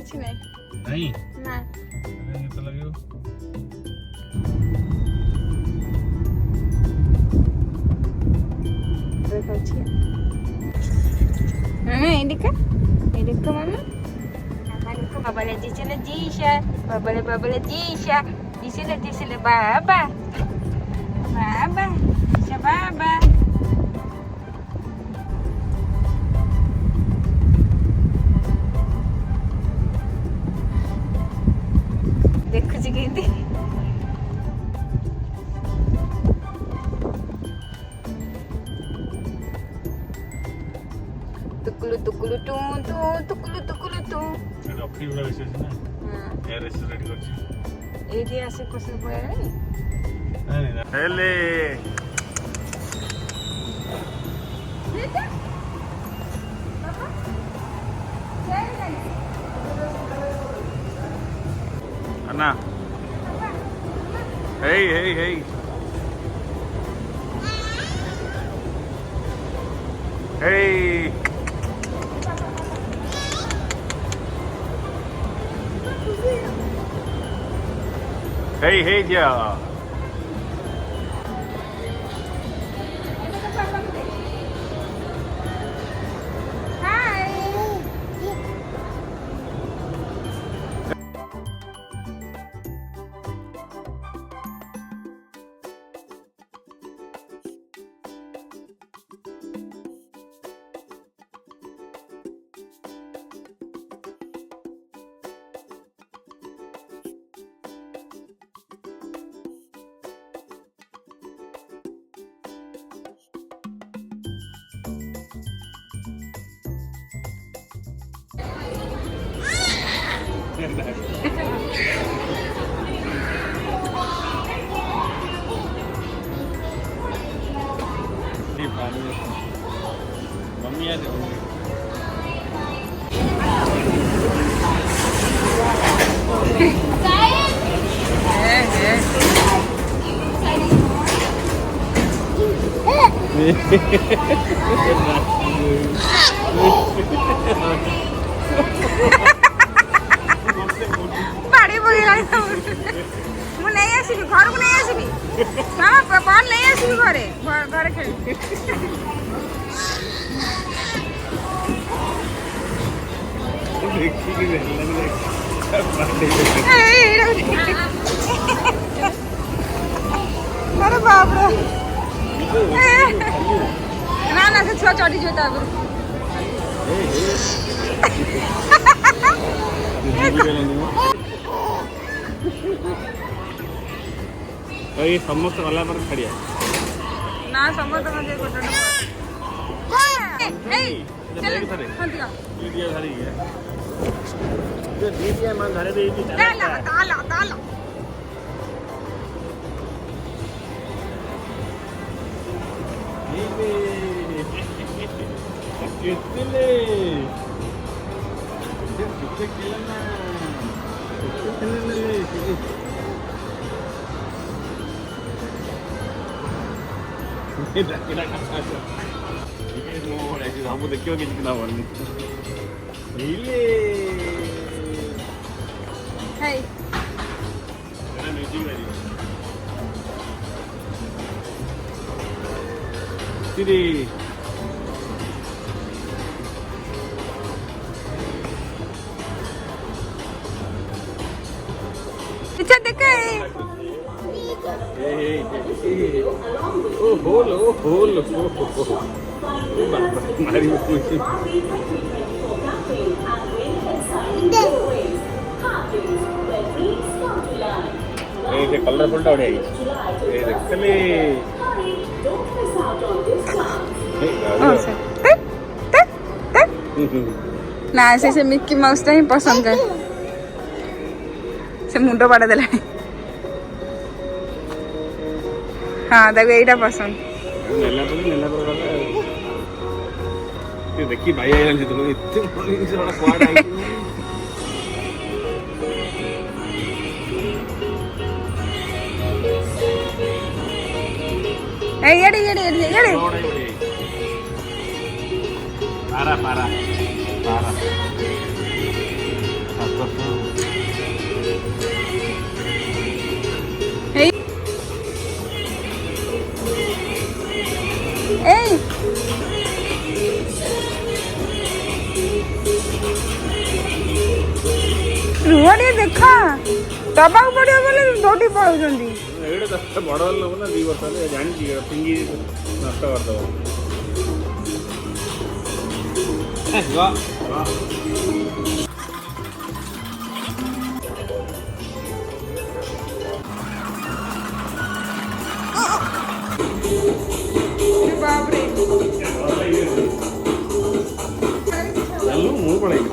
କିଛି ନାହିଁ नहीं ନା नहीं तो लगे ଦେଖାଉଛି ଏଇଠିକା ମାମା Babala Jisila Jisha, Babala Jisha, Jisila Baba, Jisha Baba. देखो जी कहती tukulu tukulu tu रखी वाला विशेष ना एयर रेस्ट रेडी करछि एठी आसे कोसे पळाली नहीं नहीं हेले अन्ना hey hey ja मम्मी आ जाओ पाड़ी पगला मु नहीं आसीबी घर को नहीं आसीबी हां पापा नहीं आसीबी घरे घर खेल देखी कि अरे बाप रे ना से छुआ चढ़ी जोता ये समस्त वाला पर खड़िया ना समस्त मजे गोटा चल हंतिया वीडियो धरी है जो दीजिए मन धरे दे दी ताला कितने खेलना 한번 느껴보게 나왔네. 일레. 헤이. 나는 의지가리. 시리. पीछे देखो ओ होल मारी पूछी ये कलरफुल टा उड़े ये देखले ना से मिक्की माउस टा ही पसंद है से मुंडो बाड़ा देला हाँ देखो एटा पसंद नेला पर ये देखी भाई आइला जी तो इतने बड़ी से बड़ा क्वाड आई ए येड़ी पारा ଟିକେ ଦେଖ ଦବାକୁ ପଡିବ ବୋଲି ଦୌଡ଼ି ପଳଉଛନ୍ତି। ଏଇଟା ତ ବଡ଼ ଲୋକ ନା 2 ବର୍ଷ ହେଲେ ଜାଣିଛି ଫିଙ୍ଗି ନଷ୍ଟ କରିଦେବ। ବାପରେ ମୁଁ ପଳେଇବି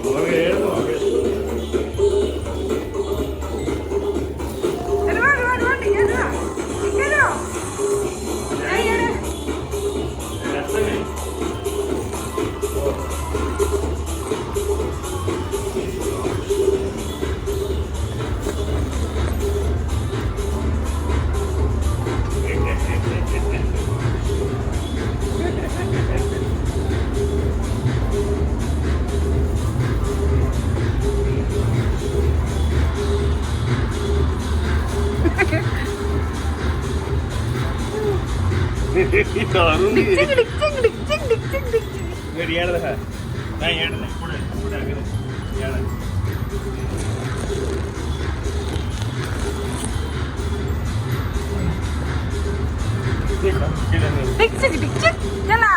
चला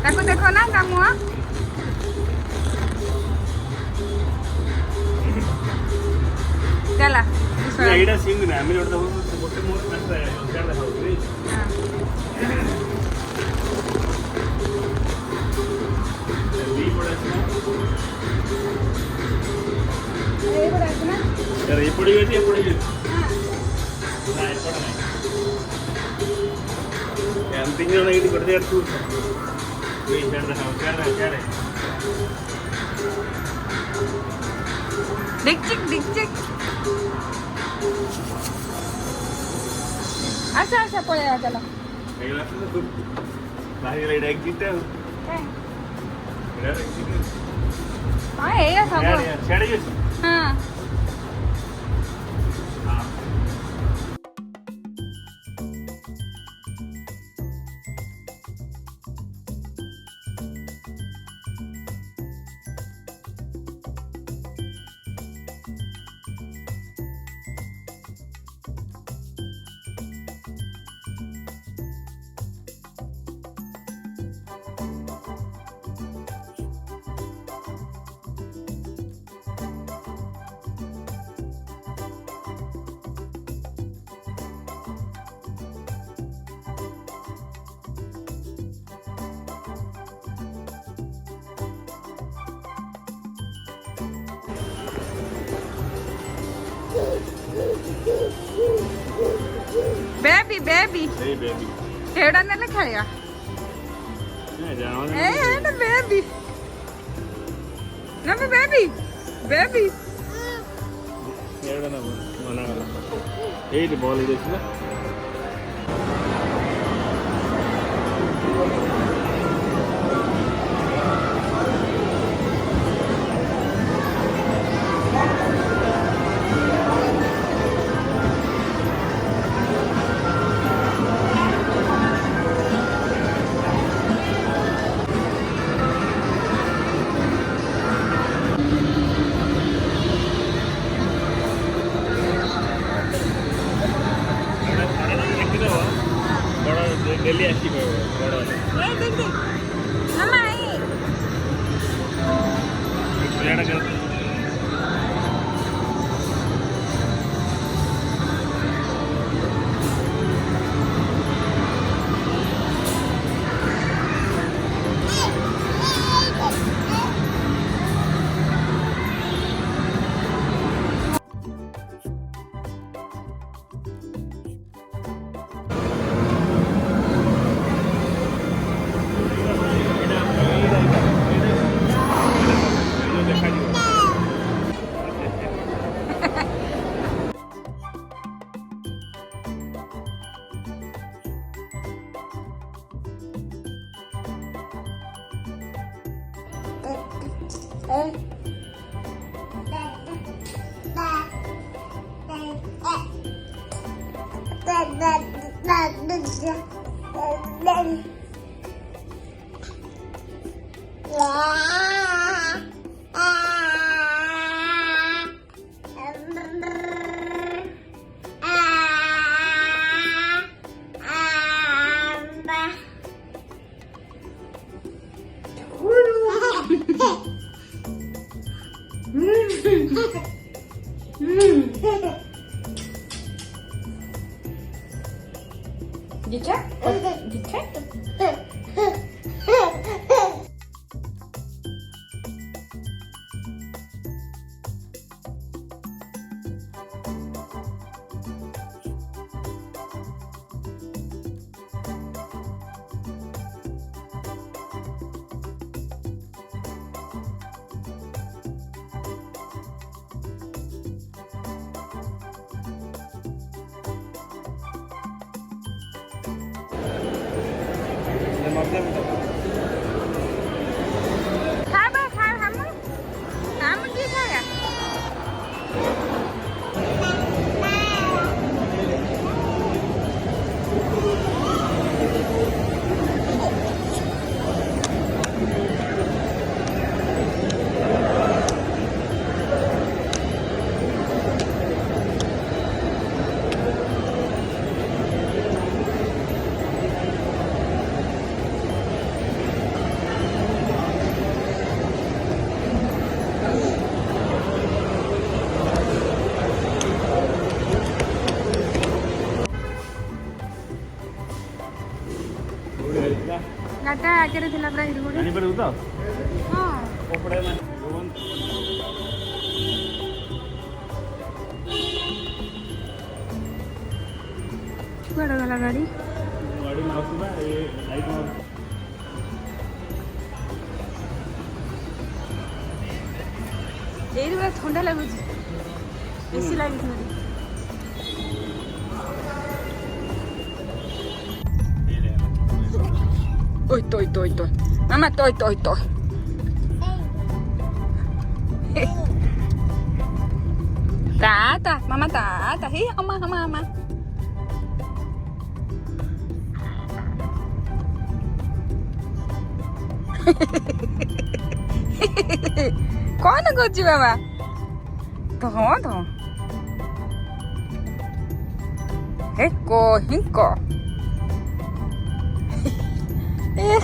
देखो देखो ना कामुआ चला ଏଇଟା ସିଙ୍ଗ ନା ଆମେ ଗୋଟେ ଗୋଟେ ମୋର ଏପଟେ ଗେଟ୍ ଏପଟେ ଗେଟ୍ ନା ଏପଟେ ନାହିଁ କ୍ୟାମ୍ପିଂ ଜଣ ଏଇଠି ଗୋଟେ ଜାଗାରେ ଟୁର୍ डिक्चिक अच्छा अच्छा पळया चला एक्झिट हां हे सब हां बेबी बेबी Hey baby. केड़ा ने खेलेगा ए ना बेबी ना बेबी बेबी एड़ा ना मना करा एई बॉल देखि ना डेली आसी बड़ा ए देख देख मामा आई एड़ा कर Yeah. खा बा खा हम की खाया गाटा आगे थिला पूरा हिरगुड़ी ଜାଣିପାରିବୁ ତ हां କପଡ଼ା ମାନେ କୁଆଡେ ଗଲା ଗାଡି ଗାଡ଼ି ମାଉସୀ ବା ଏ ଲାଇଟ୍ ମାଉସୀ ଏଇଠି ପୁରା ଥଣ୍ଡା ଲାଗୁଛି ଏସି ଲାଗିଛି Oi, toi, toi, toi. Mamma, toi, toi, toi. Tata, mamma, tata. Hei, mamma, mamma, mamma. कौन करछि बाबा तो हेको हिंको ए